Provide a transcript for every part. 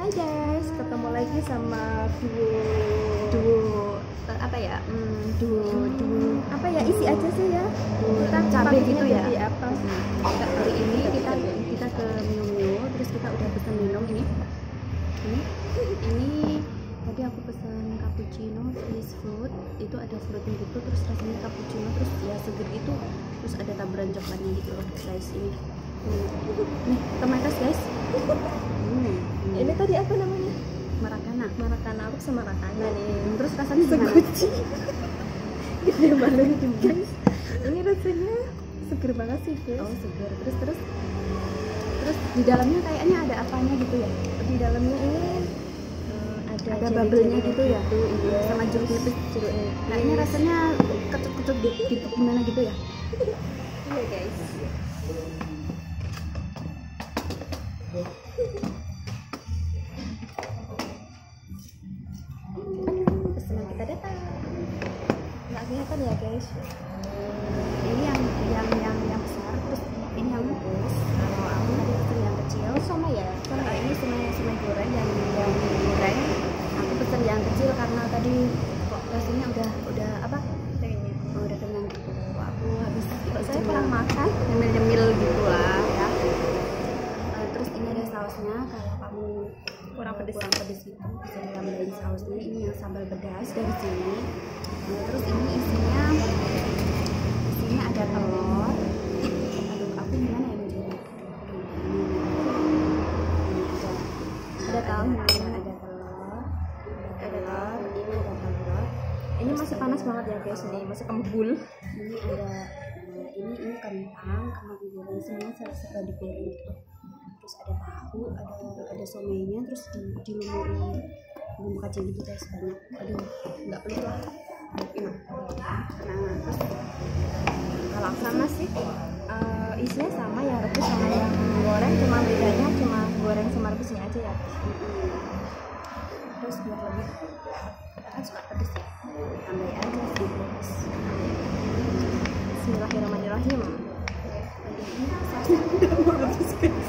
Hai guys, ketemu lagi sama duo apa ya? Duo apa ya, isi aja sih ya. Kita cabai gitu ya. Apa? Hari ini kita ke Mio Mio, terus kita udah pesan minum ini. Ini tadi aku pesan cappuccino fresh fruit, itu ada fruitnya gitu, terus rasanya cappuccino, terus ya seger gitu, terus ada taburan coklatnya gitu loh guys. Ini nih tomates guys. Ini tadi apa namanya? Marakana, aku sama Marakana nih. Terus rasanya Seguci. gede banget guys. Ini rasanya seger banget sih guys. Oh seger. Terus di dalamnya kayaknya ada apanya gitu ya? Di dalamnya ini ada bubble-nya gitu ya? Iya. Sama jeruk nipis. Kayaknya rasanya kecut-kecut gitu gimana gitu ya? Iya guys. Pesanan kita datang. Nggak kelihatan ya guys. Ini yang besar, terus ini yang bungkus. Kalau aku tadi pesan yang kecil. Sama ya. Ini semai goreng yang goreng. Aku pesan yang kecil karena tadi kok rasanya udah apa? Udah kenyang gitu. Aku habis Saya kurang makan. nyemil gitu lah ya. Terus ini ada sausnya. Kalau kamu kurang pedes gitu bisa ditambahin sausnya. Ini yang sambal pedas dari sini. Terus ini isinya ada telur. Aduh, aku gimana ya mencoba? Ada tahu, ada telur, ini ada telur. Ini masih panas banget ya guys, nih masih kembul. Ini ada ini kentang goreng, semuanya serba digoreng gitu. Terus ada tahu, ada somainya, terus dilumuri bumbu kacang gitu guys, banyak. Aduh, nggak pelit lah. Nah, terus Kalau sama sih isinya sama ya, rebus sama yang goreng, cuma bedanya cuma goreng sama rebusnya aja ya. terus biar lebih kan suka pedes ya, tambah aja sih guys. Bismillahirrahmanirrahim. Ini sausnya udah mau habis guys.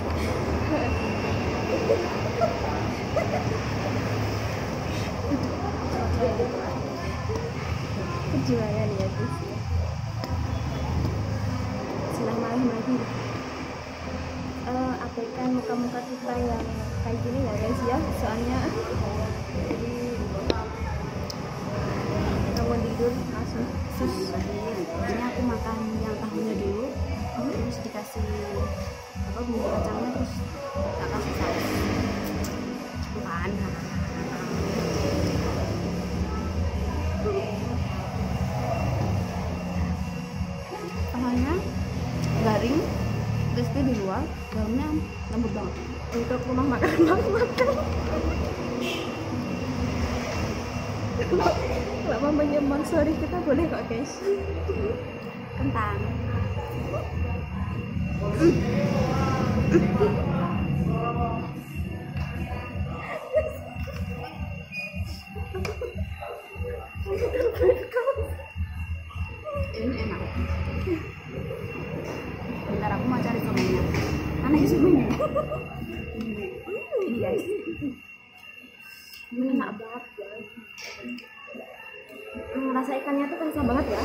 Perjuangan ya guys. Bismillahirrahmanirrahim. Abaikan muka-muka kita yang kayak gini ya guys ya, soalnya jadi bangun tidur langsung sus. Ini aku makan yang tahunya dulu, terus dikasih apa bumbu kacangnya, terus tak kasih saus. Bukan. Tahannya garing, crispy di luar, dalamnya lembut banget. Untuk rumah makan. Kalau mamanya sorry, kita boleh kok guys. Kentang. Ini enak. Bentar aku mau cari somainya. Mana ya somainya? Ini guys. Ini enak banget ya. Rasa ikannya tuh kerasa banget ya.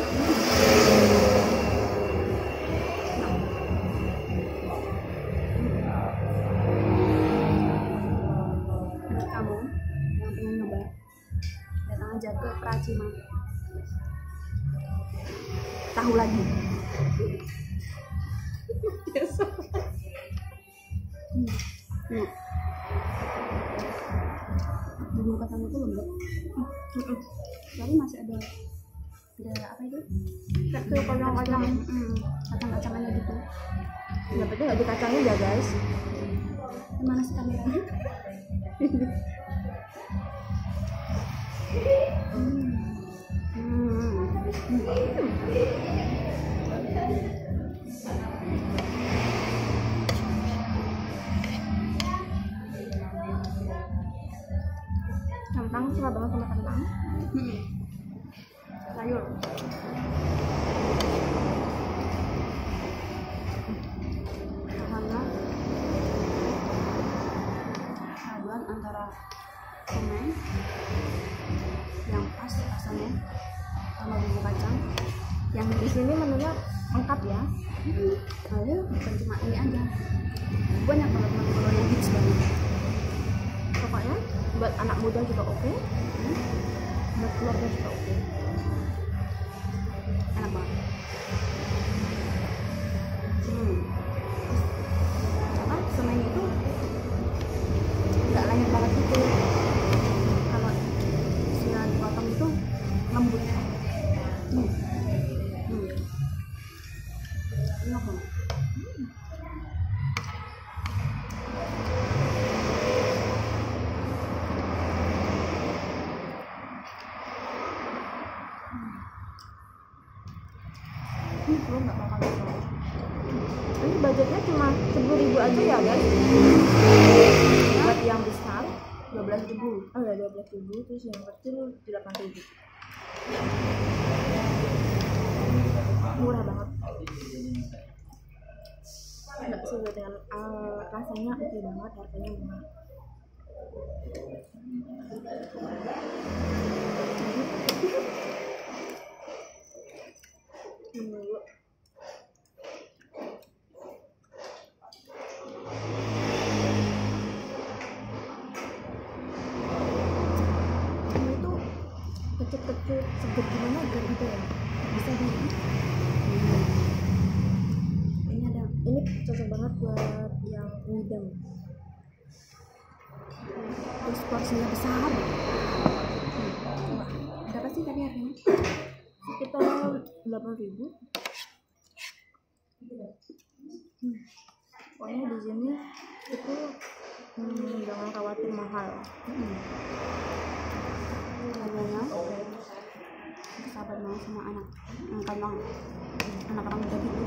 Buat kamu yang pengen nyoba, datang aja ke Pracima. Tahu lagi. Bumbu kacang itu lembut. Tapi masih ada apa itu? Kayak kacang-kacang. Kacang-kacangannya gitu. Dapetnya nggak di kacangnya ya guys. Gimana sih kameranya? Kentang, suka banget sama kentang. Sayur. Karena paduan antara semen yang pas rasanya sama bumbu kacang. Yang di sini menunya lengkap ya. Lalu bukan cuma ini aja, banyak banget menu yang hits banget. Pokoknya buat anak muda juga oke, buat keluarga juga oke. Enak banget. Apa semennya itu nggak layak banget gitu. Kalau sudah dipotong itu lembut. Enak banget. Lu nggak bakal lupa. Ini budgetnya cuma 10.000 aja ya guys. Buat yang besar 12.000. oh ya 12.000, terus yang kecil 8.000. Murah banget. Nggak sesuai dengan rasanya oke banget, harganya murah. Dulu. Ini tuh kecut-kecut seger gimana biar gitu ya, bisa di ini cocok banget buat yang ngidam. Terus porsinya besar. Berapa sih tadi harganya? Sekitar 8.000. Pokoknya di sini itu jangan khawatir mahal. Harganya sahabat banget sama anak orang muda gitu.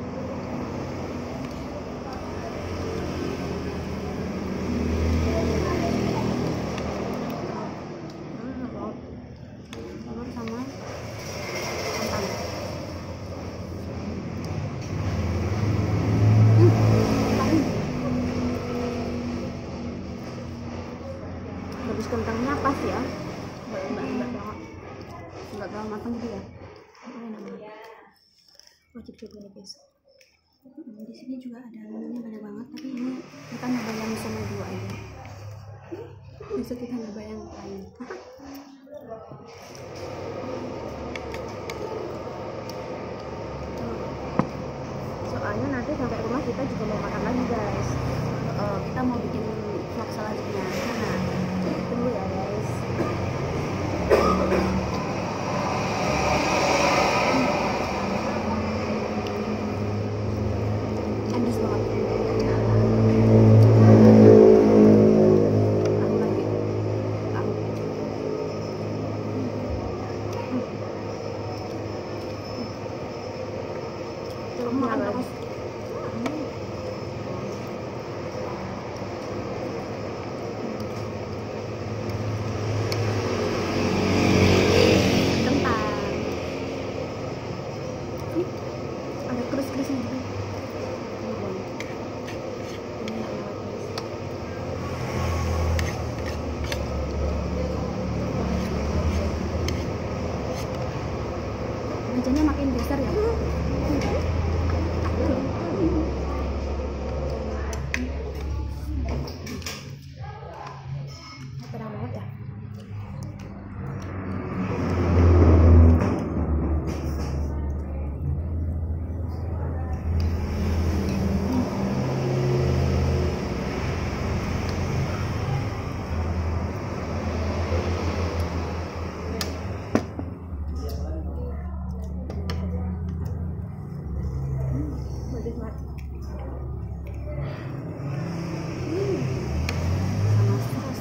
Telur sama santan. Habis kentangnya pas ya, enggak banget. Nggak terlalu matang gitu ya. Enak banget. Wajib coba nih guys. Di sini juga ada menunya banyak banget, tapi ini kita nyoba yang sama dua aja. Besok kita nyoba yang lain. Soalnya nanti sampai rumah kita juga mau makan lagi guys. Kita mau bikin vlog selanjutnya. Nah, Tunggu ya guys. pedes banget. Aku lagi tahu. Coba makan terus. Ada keris-kerisnya juga. Mejanya makin besar ya. Terang banget ya. Pedes banget. Sama saus.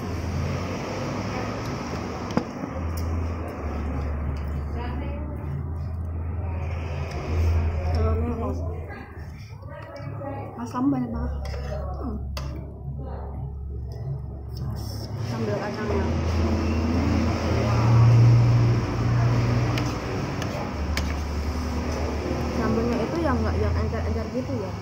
Telurnya guys. Mas kamu banyak banget. Sambal kacangnya. Sambalnya itu yang nggak yang encer-encer gitu ya.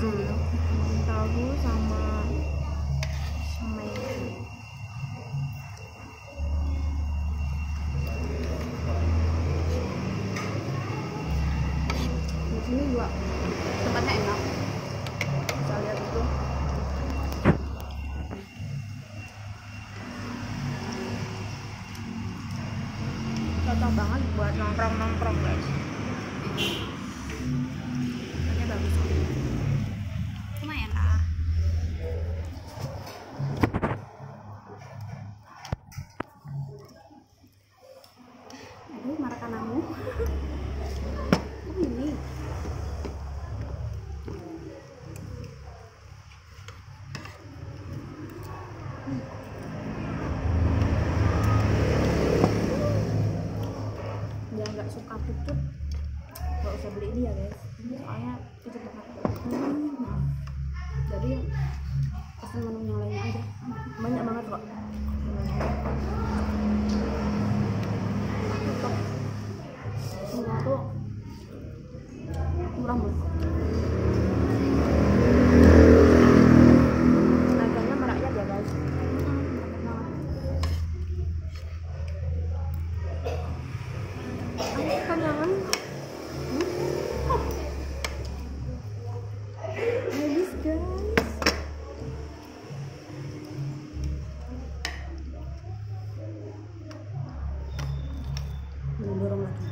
susu gitu. Tahu sama ini. Di sini juga tempatnya enak, bisa lihat itu. Cocok banget buat nongkrong guys. Tempatnya bagus, lumayan lah. Aduh, marakanamu. Oh ini. Dia nggak suka pucuk, nggak usah beli ini ya guys. Ini soalnya pucuk banget. Nah, jadi pesan menu yang lainnya aja. Banyak banget kok. Cocok. Semua tuh murah banget. Harganya merakyat ya guys. Jangan habis guys. Dorong lagi.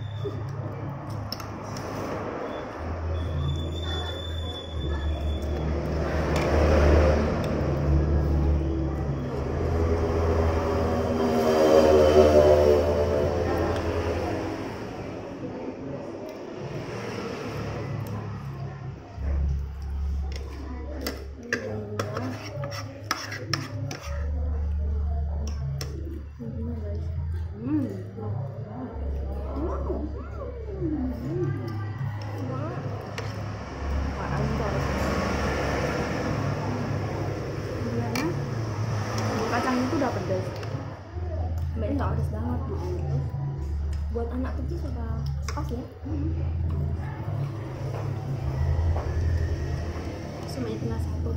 Kacangnya tuh udah pedas, Mbak itu pedas banget. buat anak kecil suka pas ya. Semuanya tinggal satu.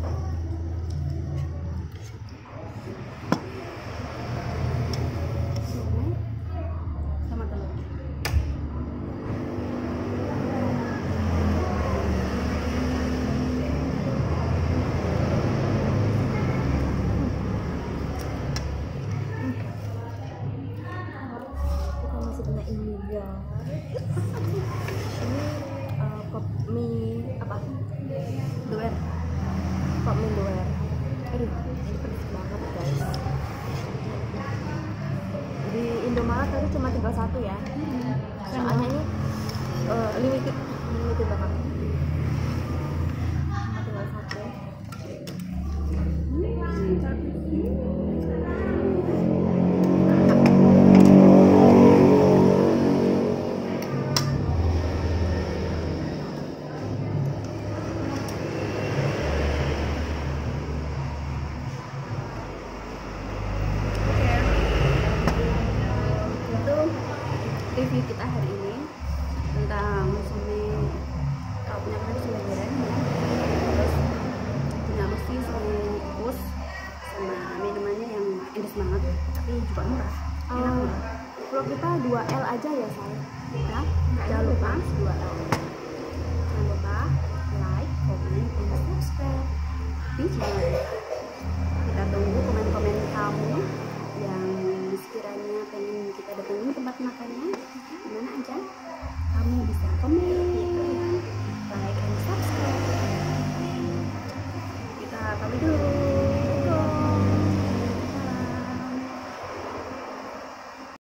Sama telur. Masih punya ini ya. Ini pop mie apa? Doer. Pop mie doer. Aduh, ini pedas banget guys. Di Indomaret tadi cuma tinggal satu ya. Soalnya ini limited banget. Cuma tinggal satu. Review kita hari ini tentang sumi, kalau punya kita sumi goreng ya, terus punya mesti sumi kukus sama minumannya yang endes banget tapi juga murah, enak banget. Vlog kita 2L aja ya say. Ya, Jangan lupa 2L. Jangan lupa